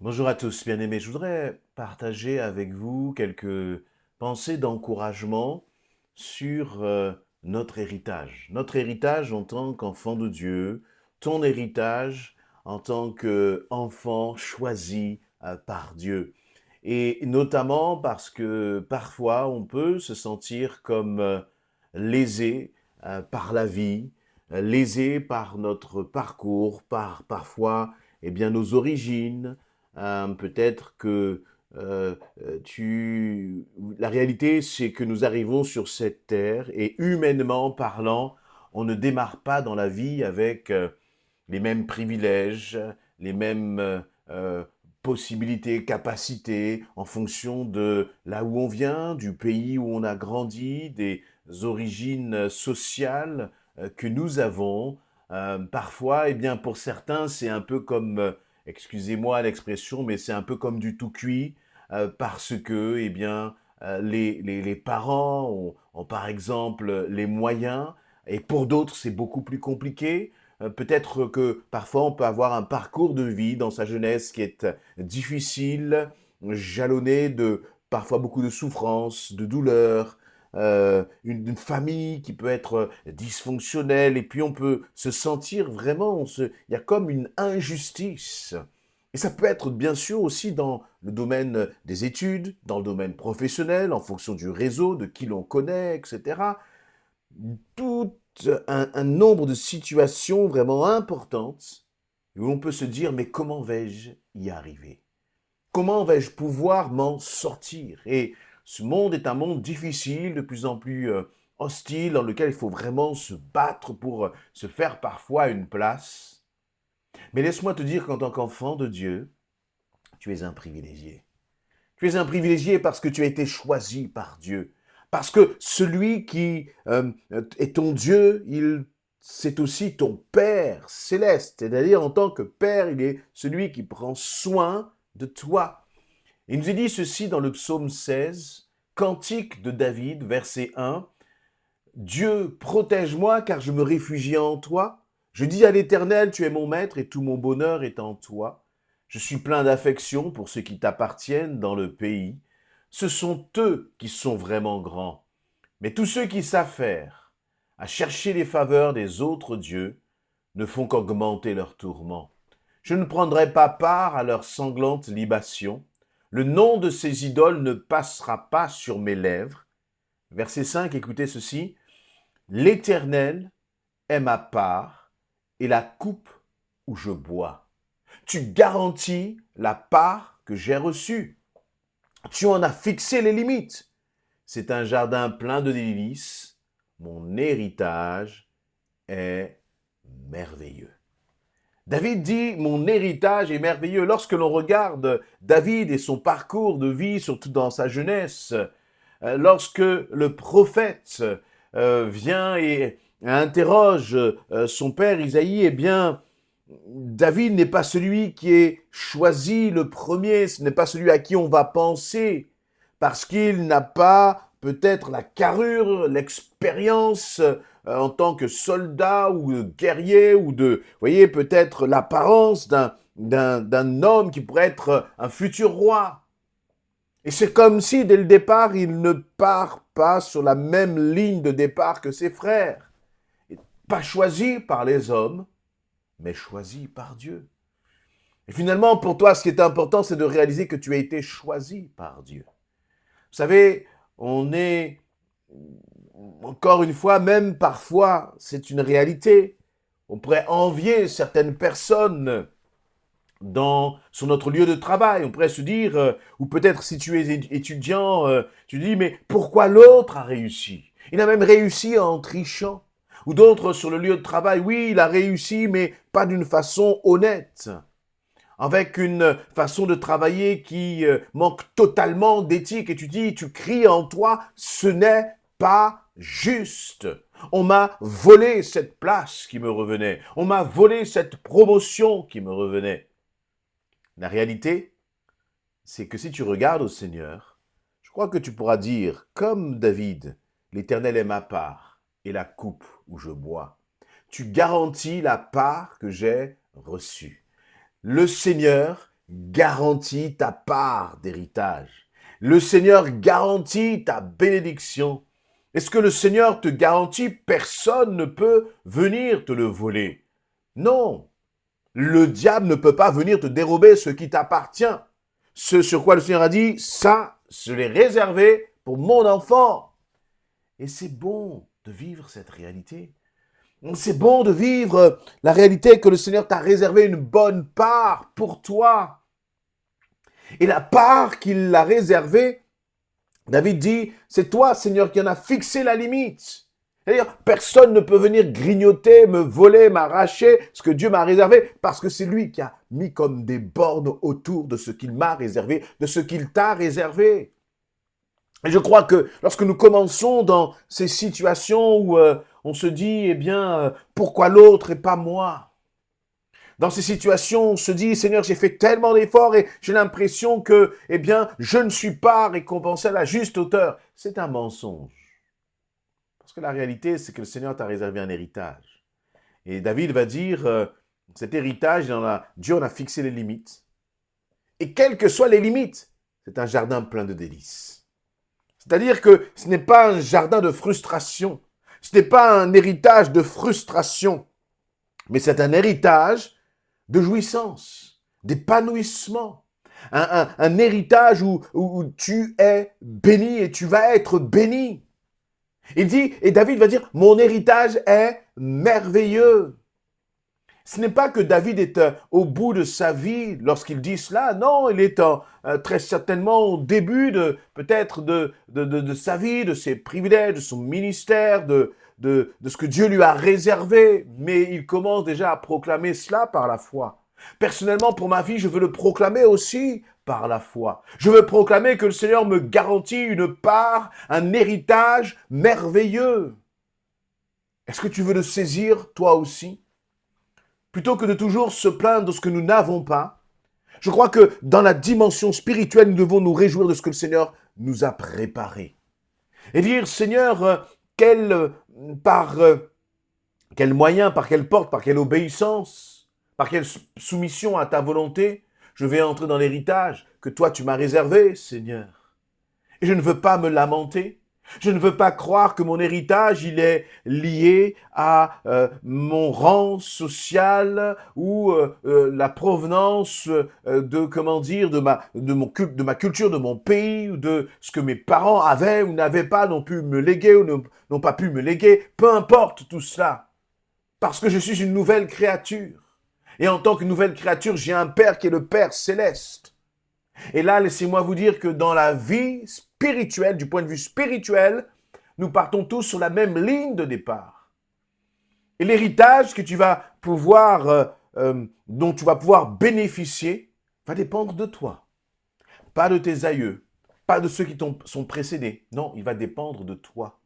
Bonjour à tous, bien-aimés. Je voudrais partager avec vous quelques pensées d'encouragement sur notre héritage. Notre héritage en tant qu'enfant de Dieu, ton héritage en tant qu'enfant choisi par Dieu. Et notamment parce que parfois on peut se sentir comme lésé par la vie, lésé par notre parcours, par parfois nos origines. Peut-être que euh, la réalité, c'est que nous arrivons sur cette terre et humainement parlant, on ne démarre pas dans la vie avec les mêmes privilèges, les mêmes euh, possibilités, capacités, en fonction de là où on vient, du pays où on a grandi, des origines sociales que nous avons. Parfois, pour certains, c'est un peu comme, excusez-moi l'expression, mais c'est un peu comme du tout cuit, parce que, les parents ont par exemple les moyens, et pour d'autres, c'est beaucoup plus compliqué. Peut-être que parfois on peut avoir un parcours de vie dans sa jeunesse qui est difficile, jalonné de parfois beaucoup de souffrances, de douleurs, une famille qui peut être dysfonctionnelle, et puis on peut se sentir vraiment, il y a comme une injustice. Et ça peut être bien sûr aussi dans le domaine des études, dans le domaine professionnel, en fonction du réseau, de qui l'on connaît, etc. Tout un nombre de situations vraiment importantes où on peut se dire, mais comment vais-je y arriver? Comment vais-je pouvoir m'en sortir? Et ce monde est un monde difficile, de plus en plus hostile, dans lequel il faut vraiment se battre pour se faire parfois une place. Mais laisse-moi te dire qu'en tant qu'enfant de Dieu, tu es un privilégié. Tu es un privilégié parce que tu as été choisi par Dieu. Parce que celui qui est ton Dieu, c'est aussi ton Père céleste. C'est-à-dire, en tant que Père, il est celui qui prend soin de toi. Il nous est dit ceci dans le psaume 16, cantique de David, verset 1. Dieu, protège-moi car je me réfugie en toi. Je dis à l'Éternel, tu es mon maître et tout mon bonheur est en toi. Je suis plein d'affection pour ceux qui t'appartiennent dans le pays. Ce sont eux qui sont vraiment grands. Mais tous ceux qui s'affairent à chercher les faveurs des autres dieux ne font qu'augmenter leurs tourments. Je ne prendrai pas part à leurs sanglantes libations. Le nom de ces idoles ne passera pas sur mes lèvres. Verset 5, écoutez ceci. L'Éternel est ma part et la coupe où je bois. Tu garantis la part que j'ai reçue. Tu en as fixé les limites. C'est un jardin plein de délices. Mon héritage est merveilleux. David dit, mon héritage est merveilleux. Lorsque l'on regarde David et son parcours de vie, surtout dans sa jeunesse, lorsque le prophète vient et interroge son père Isaïe, David n'est pas celui qui est choisi le premier, ce n'est pas celui à qui on va penser, parce qu'il n'a pas peut-être la carrure, l'expérience en tant que soldat ou guerrier, ou vous voyez, peut-être l'apparence d'un homme qui pourrait être un futur roi. Et c'est comme si, dès le départ, il ne part pas sur la même ligne de départ que ses frères. Pas choisi par les hommes, mais choisi par Dieu. Et finalement, pour toi, ce qui est important, c'est de réaliser que tu as été choisi par Dieu. Vous savez, on est, encore une fois, même parfois, c'est une réalité. On pourrait envier certaines personnes sur notre lieu de travail. On pourrait se dire, ou peut-être si tu es étudiant, tu dis, mais pourquoi l'autre a réussi? Il a même réussi en trichant. Ou d'autres sur le lieu de travail, oui, il a réussi, mais pas d'une façon honnête, avec une façon de travailler qui manque totalement d'éthique. Et tu dis, tu cries en toi, ce n'est pas juste. On m'a volé cette place qui me revenait. On m'a volé cette promotion qui me revenait. La réalité, c'est que si tu regardes au Seigneur, je crois que tu pourras dire, comme David, l'Éternel est ma part et la coupe où je bois. Tu garantis la part que j'ai reçue. Le Seigneur garantit ta part d'héritage. Le Seigneur garantit ta bénédiction. Est-ce que le Seigneur te garantit? Personne ne peut venir te le voler. Non, le diable ne peut pas venir te dérober ce qui t'appartient. Ce sur quoi le Seigneur a dit, ça, je l'ai réservé pour mon enfant. Et c'est bon de vivre cette réalité. C'est bon de vivre la réalité que le Seigneur t'a réservé une bonne part pour toi. Et la part qu'il a réservée, David dit, c'est toi, Seigneur, qui en a fixé la limite. C'est-à-dire, personne ne peut venir grignoter, me voler, m'arracher ce que Dieu m'a réservé, parce que c'est lui qui a mis comme des bornes autour de ce qu'il m'a réservé, de ce qu'il t'a réservé. Et je crois que lorsque nous commençons dans ces situations où on se dit, eh bien, pourquoi l'autre et pas moi? Dans ces situations, on se dit, Seigneur, j'ai fait tellement d'efforts et j'ai l'impression que, eh bien, je ne suis pas récompensé à la juste hauteur. C'est un mensonge. Parce que la réalité, c'est que le Seigneur t'a réservé un héritage. Et David va dire, cet héritage, Dieu en a fixé les limites. Et quelles que soient les limites, c'est un jardin plein de délices. C'est-à-dire que ce n'est pas un jardin de frustration. Ce n'est pas un héritage de frustration. Mais c'est un héritage de jouissance, d'épanouissement. Un héritage où tu es béni et tu vas être béni. Il dit, et David va dire, mon héritage est merveilleux. Ce n'est pas que David est au bout de sa vie lorsqu'il dit cela. Non, il est très certainement au début peut-être de sa vie, de ses privilèges, de son ministère, de ce que Dieu lui a réservé. Mais il commence déjà à proclamer cela par la foi. Personnellement, pour ma vie, je veux le proclamer aussi par la foi. Je veux proclamer que le Seigneur me garantit une part, un héritage merveilleux. Est-ce que tu veux le saisir, toi aussi? Plutôt que de toujours se plaindre de ce que nous n'avons pas, je crois que dans la dimension spirituelle, nous devons nous réjouir de ce que le Seigneur nous a préparé. Et dire, Seigneur, par quel moyen, par quelle porte, par quelle obéissance, par quelle soumission à ta volonté, je vais entrer dans l'héritage que toi tu m'as réservé, Seigneur. Et je ne veux pas me lamenter. Je ne veux pas croire que mon héritage, il est lié à mon rang social ou la provenance de ma culture, de mon pays, ou de ce que mes parents avaient ou n'avaient pas, n'ont pu me léguer ou n'ont pas pu me léguer. Peu importe tout cela, parce que je suis une nouvelle créature. Et en tant que nouvelle créature, j'ai un Père qui est le Père céleste. Et là, laissez-moi vous dire que dans la vie spirituelle, du point de vue spirituel, nous partons tous sur la même ligne de départ. Et l'héritage que tu vas pouvoir, dont tu vas pouvoir bénéficier, va dépendre de toi. Pas de tes aïeux, pas de ceux qui sont précédés. Non, il va dépendre de toi.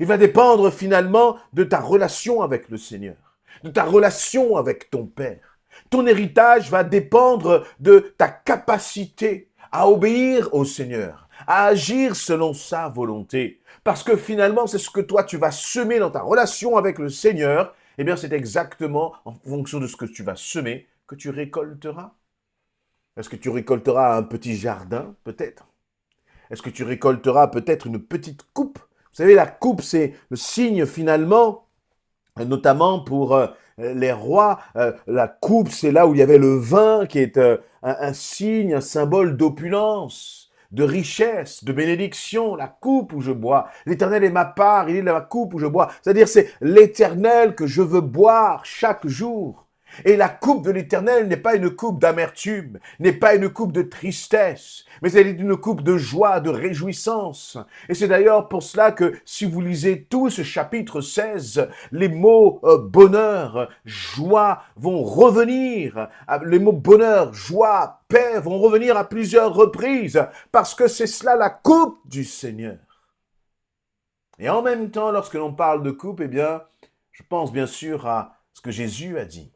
Il va dépendre finalement de ta relation avec le Seigneur, de ta relation avec ton Père. Ton héritage va dépendre de ta capacité à obéir au Seigneur, à agir selon sa volonté. Parce que finalement, c'est ce que toi, tu vas semer dans ta relation avec le Seigneur. Eh bien, c'est exactement en fonction de ce que tu vas semer que tu récolteras. Est-ce que tu récolteras un petit jardin, peut-être? Est-ce que tu récolteras peut-être une petite coupe? Vous savez, la coupe, c'est le signe finalement, notamment pour les rois, la coupe, c'est là où il y avait le vin, qui est un signe, un symbole d'opulence, de richesse, de bénédiction, la coupe où je bois. L'Éternel est ma part, il est la coupe où je bois. C'est-à-dire, c'est l'Éternel que je veux boire chaque jour. Et la coupe de l'Éternel n'est pas une coupe d'amertume, n'est pas une coupe de tristesse, mais elle est une coupe de joie, de réjouissance. Et c'est d'ailleurs pour cela que si vous lisez tout ce chapitre 16, les mots bonheur, joie vont revenir. Les mots bonheur, joie, paix vont revenir à plusieurs reprises, parce que c'est cela la coupe du Seigneur. Et en même temps, lorsque l'on parle de coupe, eh bien, je pense bien sûr à ce que Jésus a dit.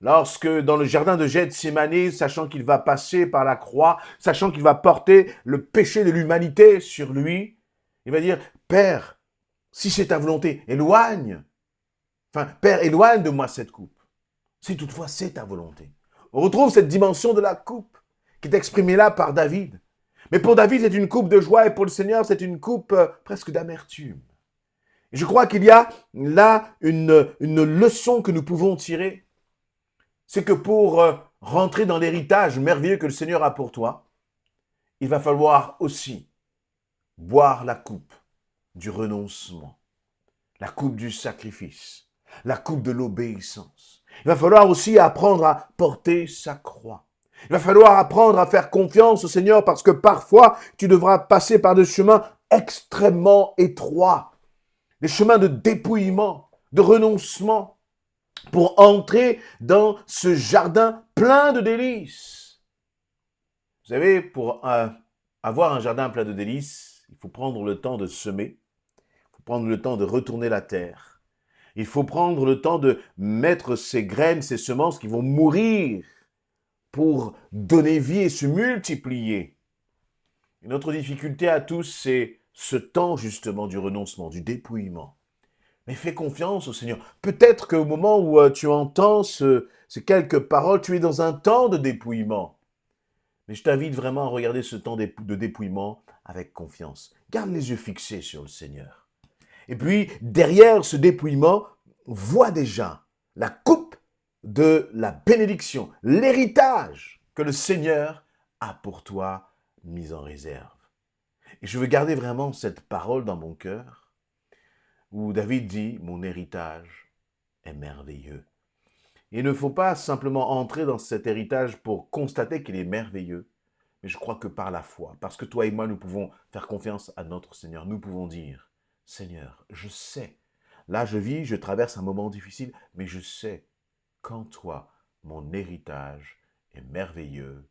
Lorsque dans le jardin de Gethsémani, sachant qu'il va passer par la croix, sachant qu'il va porter le péché de l'humanité sur lui, il va dire, Père, si c'est ta volonté, Père, éloigne de moi cette coupe. Si toutefois c'est ta volonté. on retrouve cette dimension de la coupe qui est exprimée là par David. Mais pour David, c'est une coupe de joie et pour le Seigneur, c'est une coupe presque d'amertume. Et je crois qu'il y a là une leçon que nous pouvons tirer. C'est que pour rentrer dans l'héritage merveilleux que le Seigneur a pour toi, il va falloir aussi boire la coupe du renoncement, la coupe du sacrifice, la coupe de l'obéissance. Il va falloir aussi apprendre à porter sa croix. Il va falloir apprendre à faire confiance au Seigneur parce que parfois, tu devras passer par des chemins extrêmement étroits, des chemins de dépouillement, de renoncement, pour entrer dans ce jardin plein de délices. Vous savez, pour avoir un jardin plein de délices, il faut prendre le temps de semer, il faut prendre le temps de retourner la terre, il faut prendre le temps de mettre ces graines, ces semences qui vont mourir pour donner vie et se multiplier. Et notre difficulté à tous, c'est ce temps justement du renoncement, du dépouillement. Mais fais confiance au Seigneur. Peut-être qu'au moment où tu entends ces quelques paroles, tu es dans un temps de dépouillement. Mais je t'invite vraiment à regarder ce temps de dépouillement avec confiance. Garde les yeux fixés sur le Seigneur. Et puis, derrière ce dépouillement, vois déjà la coupe de la bénédiction, l'héritage que le Seigneur a pour toi mis en réserve. Et je veux garder vraiment cette parole dans mon cœur, où David dit « Mon héritage est merveilleux ». Il ne faut pas simplement entrer dans cet héritage pour constater qu'il est merveilleux, mais je crois que par la foi, parce que toi et moi, nous pouvons faire confiance à notre Seigneur. Nous pouvons dire « Seigneur, je sais, là je vis, je traverse un moment difficile, mais je sais qu'en toi, mon héritage est merveilleux